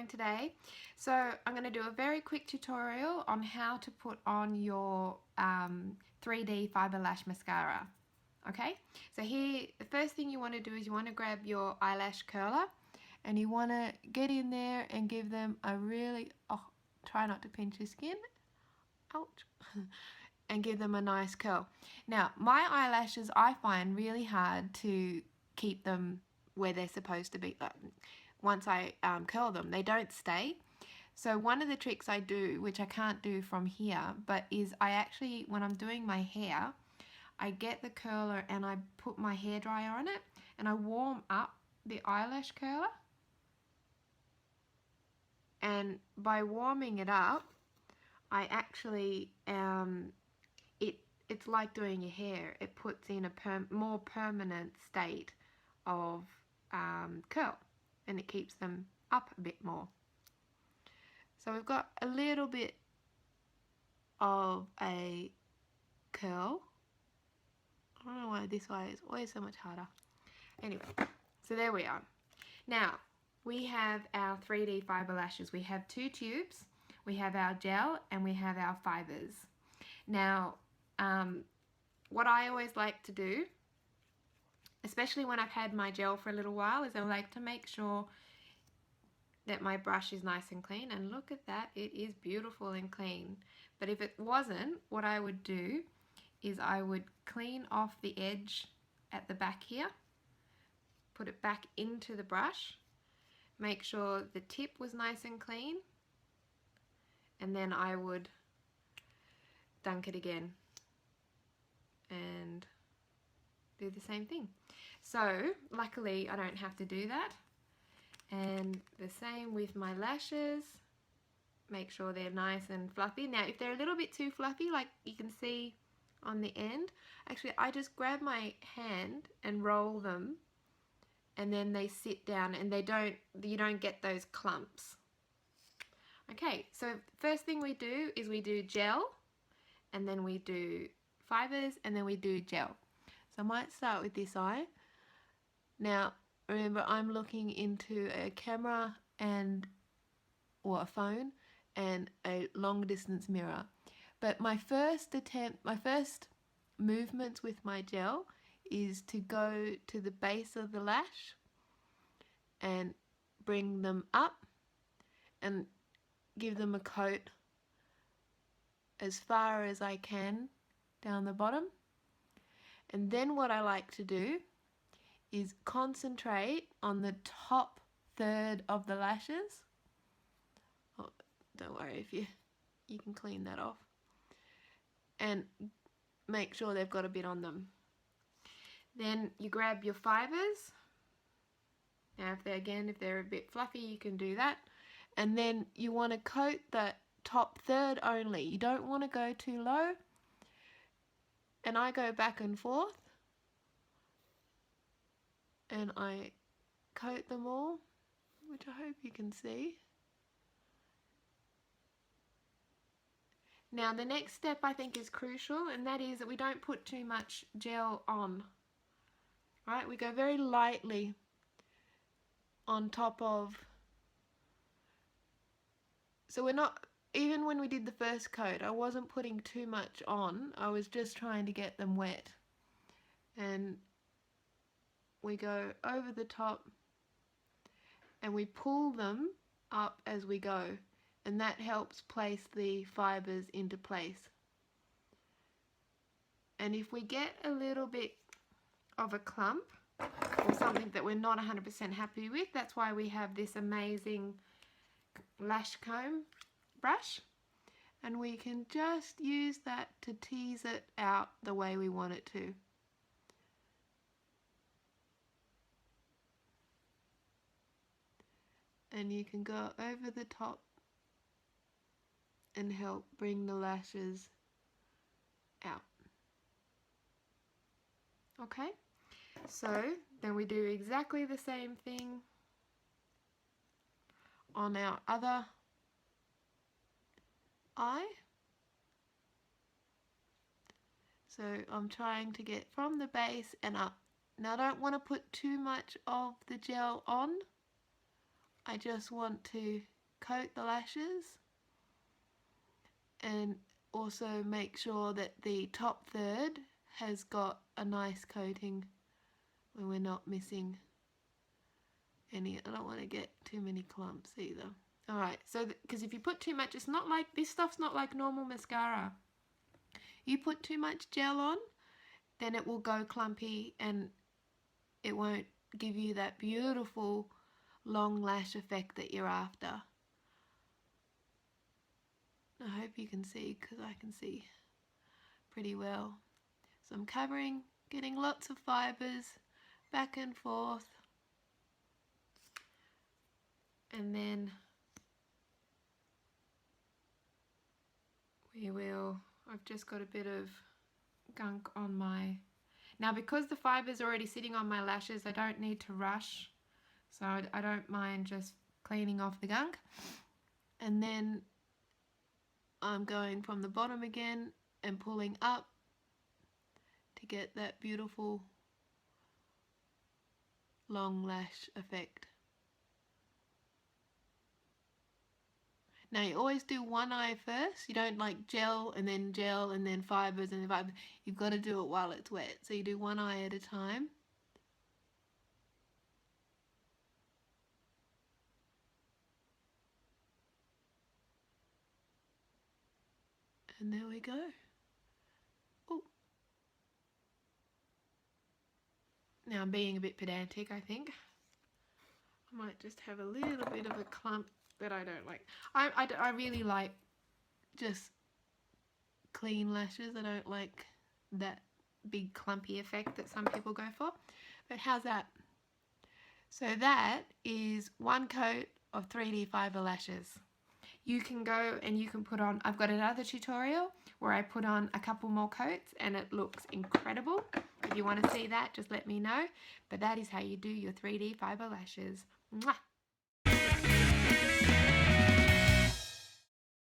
going today? So I'm going to do a very quick tutorial on how to put on your 3D Fiber Lash Mascara. Okay, so here the first thing you want to do is you want to grab your eyelash curler and you want to get in there and give them a really, try not to pinch your skin, ouch, and give them a nice curl. Now my eyelashes I find really hard to keep them where they're supposed to be. Once I curl them, they don't stay. So one of the tricks I do, which I can't do from here, but is I actually, when I'm doing my hair, I get the curler and I put my hairdryer on it and I warm up the eyelash curler. And by warming it up, I actually, it's like doing your hair. It puts in a more permanent state of curl, and it keeps them up a bit more. So we've got a little bit of a curl. I don't know why this way is always so much harder. Anyway, so there we are. Now, we have our 3D fiber lashes. We have 2 tubes, we have our gel, and we have our fibers. Now, what I always like to do, especially when I've had my gel for a little while, is I like to make sure that my brush is nice and clean. And look at that, it is beautiful and clean. But if it wasn't, what I would do is I would clean off the edge at the back here, put it back into the brush, make sure the tip was nice and clean, and then I would dunk it again and do the same thing. So luckily I don't have to do that. And the same with my lashes, make sure they're nice and fluffy. Now if they're a little bit too fluffy, like you can see on the end, actually I just grab my hand and roll them, and then they sit down and you don't get those clumps. Okay, so first thing we do is we do gel, and then we do fibers, and then we do gel. So I might start with this eye. Now remember, I'm looking into a camera or a phone and a long distance mirror. But my first movements with my gel is to go to the base of the lash and bring them up and give them a coat as far as I can down the bottom. And then what I like to do is concentrate on the top third of the lashes. Oh, don't worry, if you can clean that off. And make sure they've got a bit on them. Then you grab your fibers. Now if they're a bit fluffy, you can do that. And then you want to coat the top third only. You don't want to go too low. And I go back and forth, and I coat them all, which I hope you can see. Now the next step I think is crucial, and that is that we don't put too much gel on. Right, we go very lightly on top of, so we're not, even when we did the first coat, I wasn't putting too much on, I was just trying to get them wet. And we go over the top and we pull them up as we go, and that helps place the fibers into place. And if we get a little bit of a clump or something that we're not 100% happy with, that's why we have this amazing lash comb brush, and we can just use that to tease it out the way we want it to. And you can go over the top and help bring the lashes out. Okay, so then we do exactly the same thing on our other eye. So I'm trying to get from the base and up. Now I don't want to put too much of the gel on. I just want to coat the lashes, and also make sure that the top third has got a nice coating when we're not missing any. I don't want to get too many clumps either. Alright, so because if you put too much, it's not like, this stuff's not like normal mascara. You put too much gel on, then it will go clumpy and it won't give you that beautiful long lash effect that you're after. I hope you can see, because I can see pretty well. So I'm covering, getting lots of fibers back and forth, and then we will, I've just got a bit of gunk on my, now because the fiber's already sitting on my lashes, I don't need to rush, so I don't mind just cleaning off the gunk. And then I'm going from the bottom again and pulling up to get that beautiful long lash effect. Now you always do one eye first. You don't like gel and then fibers and then fibers. You've got to do it while it's wet. So you do one eye at a time. And there we go. Ooh. Now I'm being a bit pedantic, I think. I might just have a little bit of a clump that I don't like. I really like just clean lashes. I don't like that big clumpy effect that some people go for. But how's that? So that is one coat of 3D fiber lashes. You can go and you can put on, I've got another tutorial where I put on a couple more coats and it looks incredible. If you want to see that, just let me know. But that is how you do your 3D fiber lashes. Mwah!